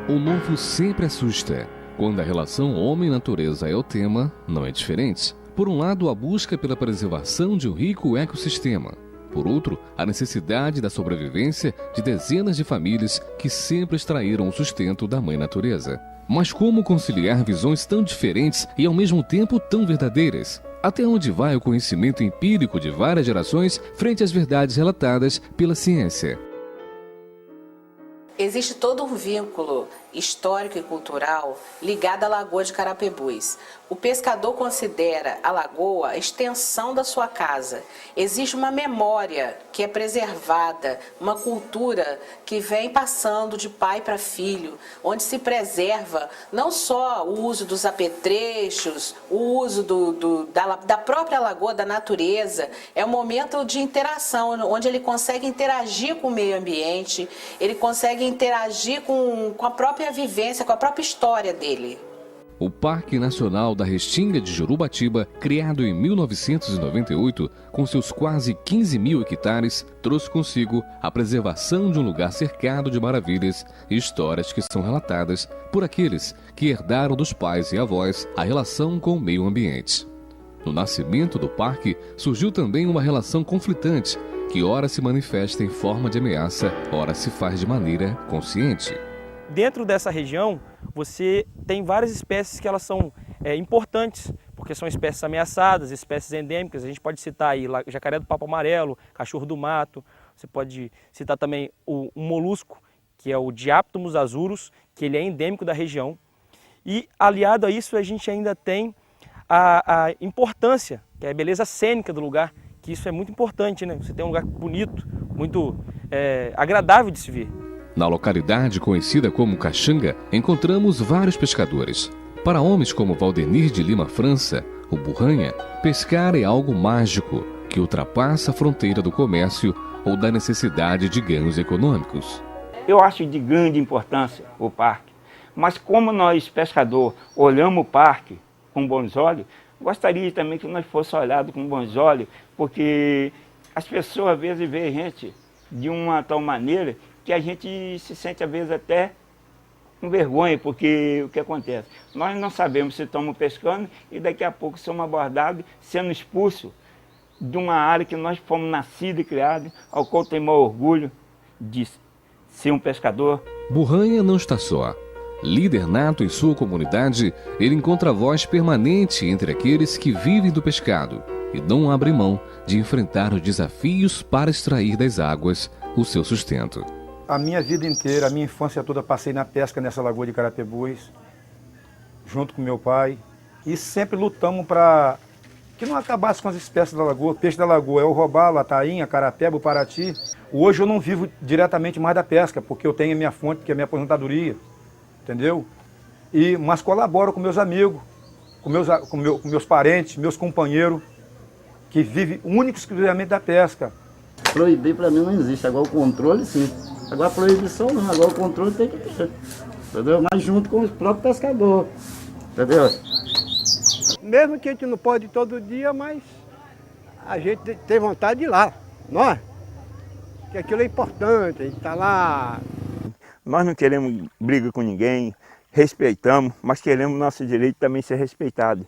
O novo sempre assusta. Quando a relação homem-natureza é o tema, não é diferente. Por um lado, a busca pela preservação de um rico ecossistema. Por outro, a necessidade da sobrevivência de dezenas de famílias que sempre extraíram o sustento da mãe natureza. Mas como conciliar visões tão diferentes e ao mesmo tempo tão verdadeiras? Até onde vai o conhecimento empírico de várias gerações frente às verdades relatadas pela ciência? Existe todo um vínculo histórico e cultural ligado à Lagoa de Carapebus. O pescador considera a lagoa a extensão da sua casa. Existe uma memória que é preservada, uma cultura que vem passando de pai para filho, onde se preserva não só o uso dos apetrechos, o uso da própria lagoa, da natureza. É um momento de interação, onde ele consegue interagir com o meio ambiente, ele consegue interagir com a própria vivência, com a própria história dele. O Parque Nacional da Restinga de Jurubatiba, criado em 1998, com seus quase 15 mil hectares, trouxe consigo a preservação de um lugar cercado de maravilhas e histórias que são relatadas por aqueles que herdaram dos pais e avós a relação com o meio ambiente. No nascimento do parque, surgiu também uma relação conflitante, que ora se manifesta em forma de ameaça, ora se faz de maneira consciente. Dentro dessa região, você tem várias espécies que elas são importantes, porque são espécies ameaçadas, espécies endêmicas. A gente pode citar aí jacaré do papo amarelo, cachorro do mato. Você pode citar também um molusco, que é o Diaptomos azurus, que ele é endêmico da região. E aliado a isso, a gente ainda tem a importância, que é a beleza cênica do lugar, que isso é muito importante, né? Você tem um lugar bonito, muito agradável de se ver. Na localidade conhecida como Caxanga, encontramos vários pescadores. Para homens como Valdenir de Lima França, o Burranha, pescar é algo mágico que ultrapassa a fronteira do comércio ou da necessidade de ganhos econômicos. Eu acho de grande importância o parque, mas como nós, pescadores, olhamos o parque com bons olhos, gostaria também que nós fosse olhado com bons olhos, porque as pessoas às vezes veem a gente de uma tal maneira que a gente se sente às vezes até com vergonha, porque o que acontece? Nós não sabemos se estamos pescando e daqui a pouco somos abordados, sendo expulsos de uma área que nós fomos nascidos e criados, ao qual tem maior orgulho de ser um pescador. Burranha não está só. Líder nato em sua comunidade, ele encontra a voz permanente entre aqueles que vivem do pescado e não abre mão de enfrentar os desafios para extrair das águas o seu sustento. A minha vida inteira, a minha infância toda, passei na pesca nessa lagoa de Carapebus, junto com meu pai, e sempre lutamos para que não acabasse com as espécies da lagoa. O peixe da lagoa é o robalo, a tainha, a carapeba, o parati. Hoje eu não vivo diretamente mais da pesca, porque eu tenho a minha fonte, que é a minha aposentadoria, entendeu? Mas colaboro com meus amigos, com meus parentes, meus companheiros, que vivem único e exclusivamente da pesca. Proibir para mim não existe, agora o controle sim. Agora a proibição não, agora o controle tem que ter, entendeu? Mas junto com o próprio pescador, entendeu? Mesmo que a gente não pode ir todo dia, mas a gente tem vontade de ir lá, não é? Porque aquilo é importante, a gente está lá. Nós não queremos briga com ninguém, respeitamos, mas queremos nosso direito também ser respeitado.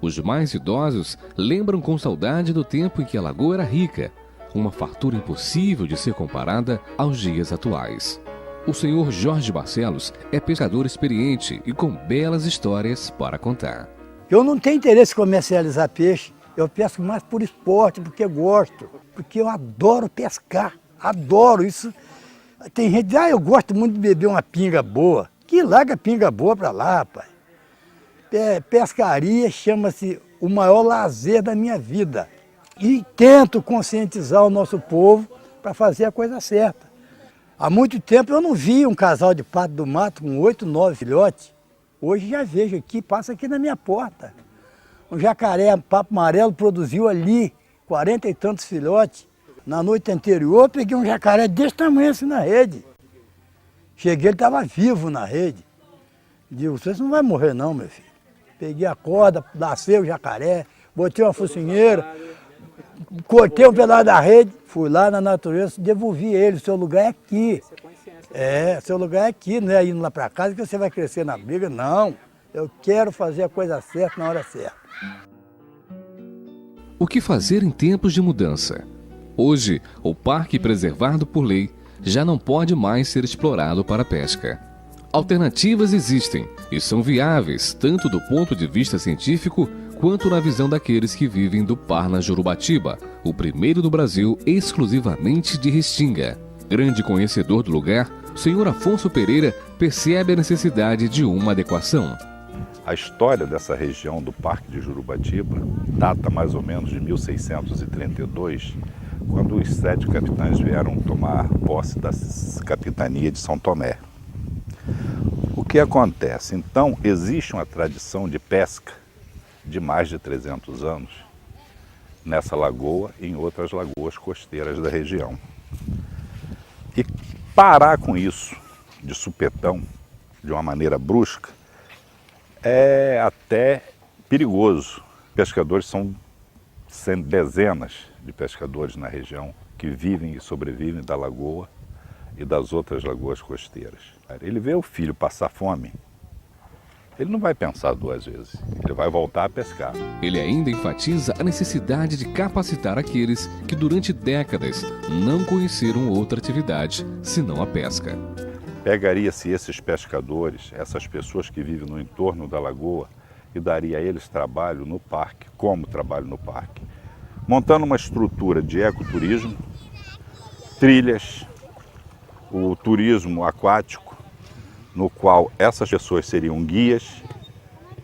Os mais idosos lembram com saudade do tempo em que a lagoa era rica, uma fartura impossível de ser comparada aos dias atuais. O senhor Jorge Barcelos é pescador experiente e com belas histórias para contar. Eu não tenho interesse em comercializar peixe, eu pesco mais por esporte, porque gosto, porque eu adoro pescar, adoro isso. Tem gente que diz, eu gosto muito de beber uma pinga boa. Que larga pinga boa para lá, rapaz. Pescaria chama-se o maior lazer da minha vida. E tento conscientizar o nosso povo para fazer a coisa certa. Há muito tempo eu não vi um casal de pato do mato com 8, 9 filhotes. Hoje já vejo aqui, passa aqui na minha porta. Um jacaré papo amarelo produziu ali 40 e tantos filhotes. Na noite anterior eu peguei um jacaré desse tamanho assim na rede. Cheguei, ele estava vivo na rede. Digo, você não vai morrer não, meu filho. Peguei a corda, lacei o jacaré, botei uma focinheira, cortei um pedaço da rede, fui lá na natureza, devolvi ele, o seu lugar é aqui. Seu lugar é aqui, não é indo lá para casa que você vai crescer na briga, não. Eu quero fazer a coisa certa na hora certa. O que fazer em tempos de mudança? Hoje, o parque preservado por lei já não pode mais ser explorado para pesca. Alternativas existem e são viáveis, tanto do ponto de vista científico quanto na visão daqueles que vivem do Parna Jurubatiba, o primeiro do Brasil exclusivamente de restinga. Grande conhecedor do lugar, o senhor Afonso Pereira percebe a necessidade de uma adequação. A história dessa região do Parque de Jurubatiba data mais ou menos de 1632, quando os 7 capitães vieram tomar posse da capitania de São Tomé. O que acontece? Então, existe uma tradição de pesca de mais de 300 anos nessa lagoa e em outras lagoas costeiras da região. E parar com isso de supetão, de uma maneira brusca, é até perigoso. Pescadores são dezenas de pescadores na região que vivem e sobrevivem da lagoa e das outras lagoas costeiras. Ele vê o filho passar fome, ele não vai pensar 2 vezes, ele vai voltar a pescar. Ele ainda enfatiza a necessidade de capacitar aqueles que durante décadas não conheceram outra atividade senão a pesca. Pegaria-se esses pescadores, essas pessoas que vivem no entorno da lagoa, e daria a eles trabalho no parque, como trabalho no parque, montando uma estrutura de ecoturismo, trilhas, o turismo aquático, no qual essas pessoas seriam guias,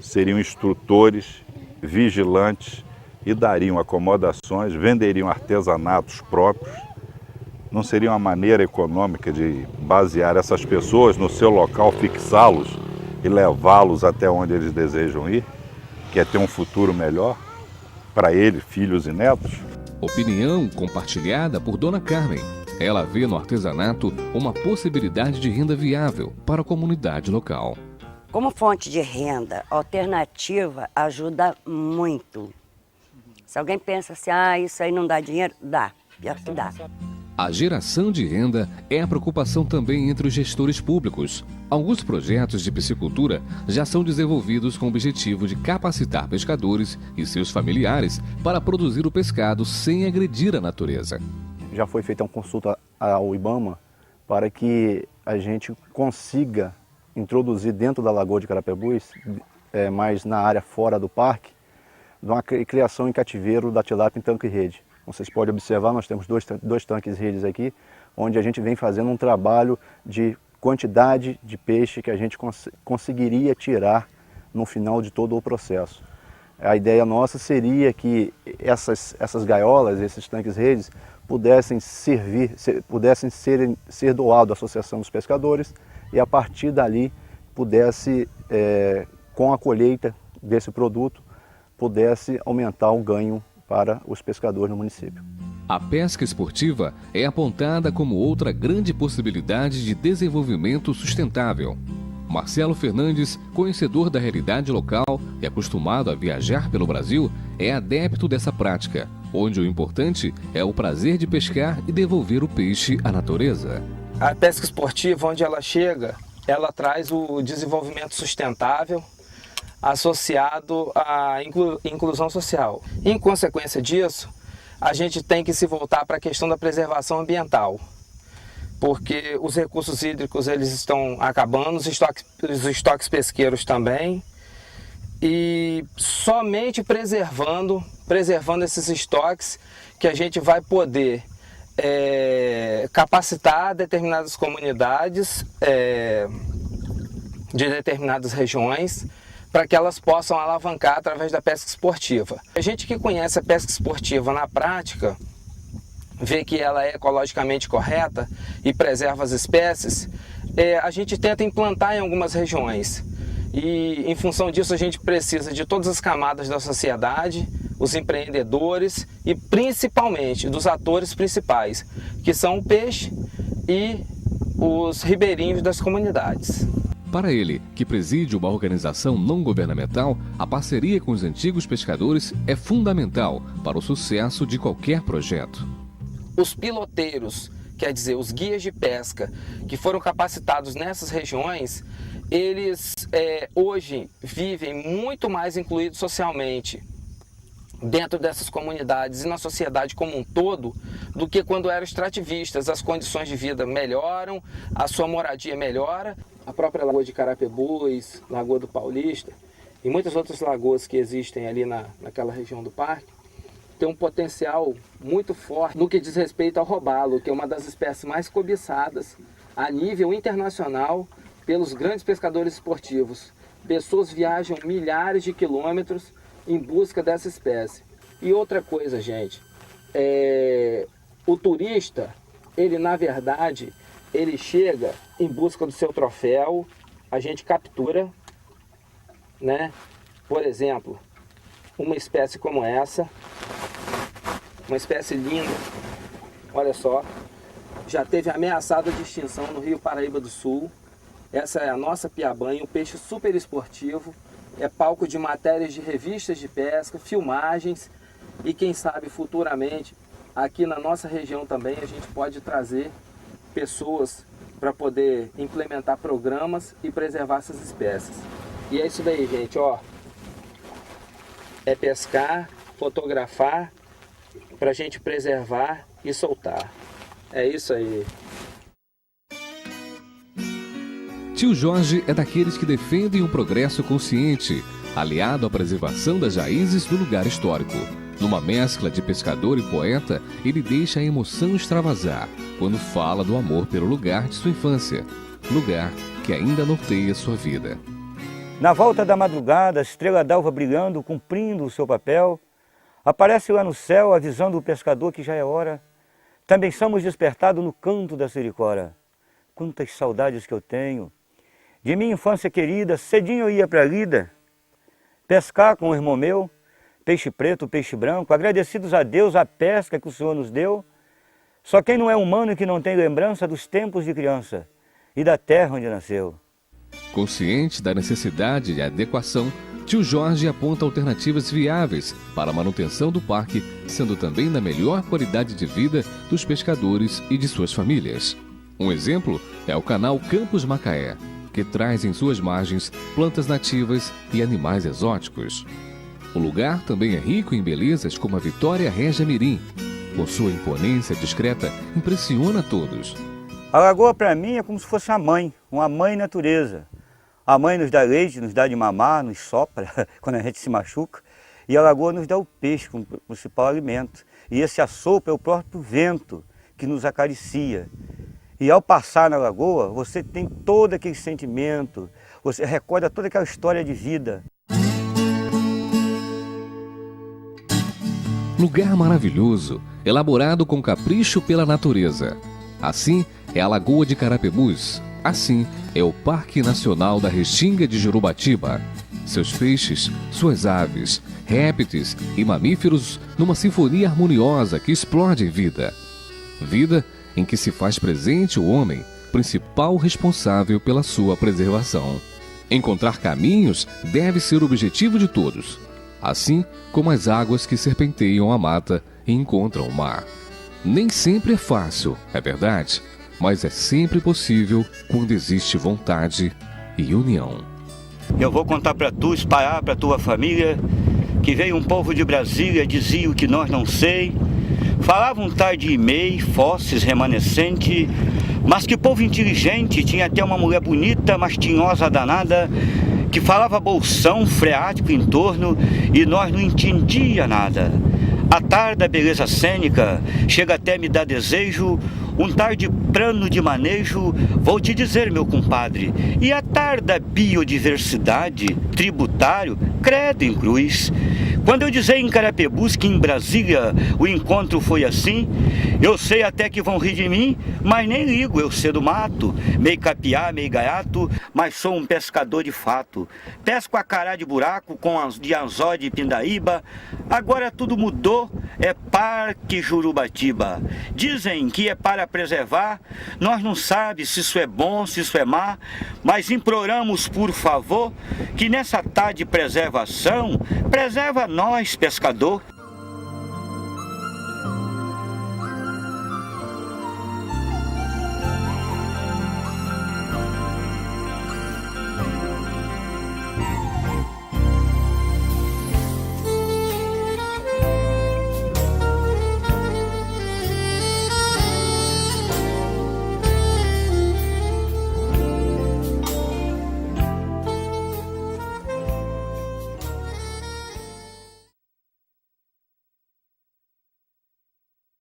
seriam instrutores, vigilantes e dariam acomodações, venderiam artesanatos próprios. Não seria uma maneira econômica de basear essas pessoas no seu local, fixá-los e levá-los até onde eles desejam ir, que é ter um futuro melhor para eles, filhos e netos? Opinião compartilhada por Dona Carmen. Ela vê no artesanato uma possibilidade de renda viável para a comunidade local. Como fonte de renda alternativa, ajuda muito. Se alguém pensa assim, isso aí não dá dinheiro, dá, pior que dá. A geração de renda é a preocupação também entre os gestores públicos. Alguns projetos de piscicultura já são desenvolvidos com o objetivo de capacitar pescadores e seus familiares para produzir o pescado sem agredir a natureza. Já foi feita uma consulta ao IBAMA para que a gente consiga introduzir dentro da Lagoa de Carapebus, mas na área fora do parque, uma criação em cativeiro da tilápia em tanque-rede. Vocês podem observar, nós temos dois tanques-redes aqui, onde a gente vem fazendo um trabalho de quantidade de peixe que a gente conseguiria tirar no final de todo o processo. A ideia nossa seria que essas gaiolas, esses tanques-redes, pudessem ser doados à Associação dos Pescadores e a partir dali pudesse, com a colheita desse produto, pudesse aumentar o ganho para os pescadores no município. A pesca esportiva é apontada como outra grande possibilidade de desenvolvimento sustentável. Marcelo Fernandes, conhecedor da realidade local e acostumado a viajar pelo Brasil, é adepto dessa prática, onde o importante é o prazer de pescar e devolver o peixe à natureza. A pesca esportiva, onde ela chega, ela traz o desenvolvimento sustentável, associado à inclusão social. Em consequência disso, a gente tem que se voltar para a questão da preservação ambiental, porque os recursos hídricos eles estão acabando, os estoques pesqueiros também, e somente preservando esses estoques que a gente vai poder capacitar determinadas comunidades de determinadas regiões, para que elas possam alavancar através da pesca esportiva. A gente que conhece a pesca esportiva na prática, vê que ela é ecologicamente correta e preserva as espécies, a gente tenta implantar em algumas regiões. E em função disso a gente precisa de todas as camadas da sociedade, os empreendedores e principalmente dos atores principais, que são o peixe e os ribeirinhos das comunidades. Para ele, que preside uma organização não governamental, a parceria com os antigos pescadores é fundamental para o sucesso de qualquer projeto. Os piloteiros quer dizer, os guias de pesca que foram capacitados nessas regiões, eles hoje vivem muito mais incluídos socialmente dentro dessas comunidades e na sociedade como um todo, do que quando eram extrativistas. As condições de vida melhoram, a sua moradia melhora. A própria Lagoa de Carapebus, Lagoa do Paulista e muitas outras lagoas que existem ali naquela região do parque, tem um potencial muito forte no que diz respeito ao robalo, que é uma das espécies mais cobiçadas a nível internacional pelos grandes pescadores esportivos. Pessoas viajam milhares de quilômetros em busca dessa espécie. E outra coisa, gente, o turista, ele na verdade, ele chega em busca do seu troféu, a gente captura, né? Por exemplo, uma espécie como essa, uma espécie linda, olha só, já teve ameaçada de extinção no Rio Paraíba do Sul. Essa é a nossa piabanha, um peixe super esportivo, é palco de matérias de revistas de pesca, filmagens, e quem sabe futuramente aqui na nossa região também a gente pode trazer pessoas para poder implementar programas e preservar essas espécies. E é isso daí, gente, ó. É pescar, fotografar, para a gente preservar e soltar. É isso aí. Tio Jorge é daqueles que defendem o progresso consciente, aliado à preservação das raízes do lugar histórico. Numa mescla de pescador e poeta, ele deixa a emoção extravasar quando fala do amor pelo lugar de sua infância, lugar que ainda norteia sua vida. Na volta da madrugada, a estrela d'alva brilhando, cumprindo o seu papel, aparece lá no céu avisando o pescador que já é hora. Também somos despertados no canto da siricora. Quantas saudades que eu tenho de minha infância querida. Cedinho eu ia para a lida pescar com o irmão meu, peixe preto, peixe branco, agradecidos a Deus a pesca que o Senhor nos deu. Só quem não é humano e que não tem lembrança dos tempos de criança e da terra onde nasceu. Consciente da necessidade de adequação, Tio Jorge aponta alternativas viáveis para a manutenção do parque, sendo também da melhor qualidade de vida dos pescadores e de suas famílias. Um exemplo é o canal Campos Macaé, que traz em suas margens plantas nativas e animais exóticos. O lugar também é rico em belezas como a Vitória Régia Mirim. Com sua imponência discreta, impressiona todos. A lagoa para mim é como se fosse a mãe, uma mãe natureza. A mãe nos dá leite, nos dá de mamar, nos sopra quando a gente se machuca. E a lagoa nos dá o peixe como principal alimento. E esse assopro é o próprio vento que nos acaricia. E ao passar na lagoa, você tem todo aquele sentimento, você recorda toda aquela história de vida. Lugar maravilhoso, elaborado com capricho pela natureza. Assim é a Lagoa de Carapebus. Assim é o Parque Nacional da Restinga de Jurubatiba. Seus peixes, suas aves, répteis e mamíferos numa sinfonia harmoniosa que explode em vida. Vida em que se faz presente o homem, principal responsável pela sua preservação. Encontrar caminhos deve ser o objetivo de todos, assim como as águas que serpenteiam a mata e encontram o mar. Nem sempre é fácil, é verdade, mas é sempre possível quando existe vontade e união. Eu vou contar para tu, espalhar para tua família, que veio um povo de Brasília, dizia o que nós não sei, falava um tal de e-mail, fósseis, remanescente, mas que povo inteligente, tinha até uma mulher bonita, mas tinhosa danada, que falava bolsão, freático em torno, e nós não entendia nada. A tarde da beleza cênica chega até me dar desejo, um tar de plano de manejo, vou te dizer, meu compadre, e a tar da biodiversidade, tributário, credo em cruz. Quando eu dizer em Carapebus que em Brasília o encontro foi assim, eu sei até que vão rir de mim, mas nem ligo, eu sei do mato, meio capiá, meio gaiato, mas sou um pescador de fato. Pesco a cará de buraco com de anzó de Pindaíba, agora tudo mudou, é Parque Jurubatiba. Dizem que é para preservar, nós não sabemos se isso é bom, se isso é má, mas imploramos por favor que nessa tarde de preservação, preserva nós, pescador.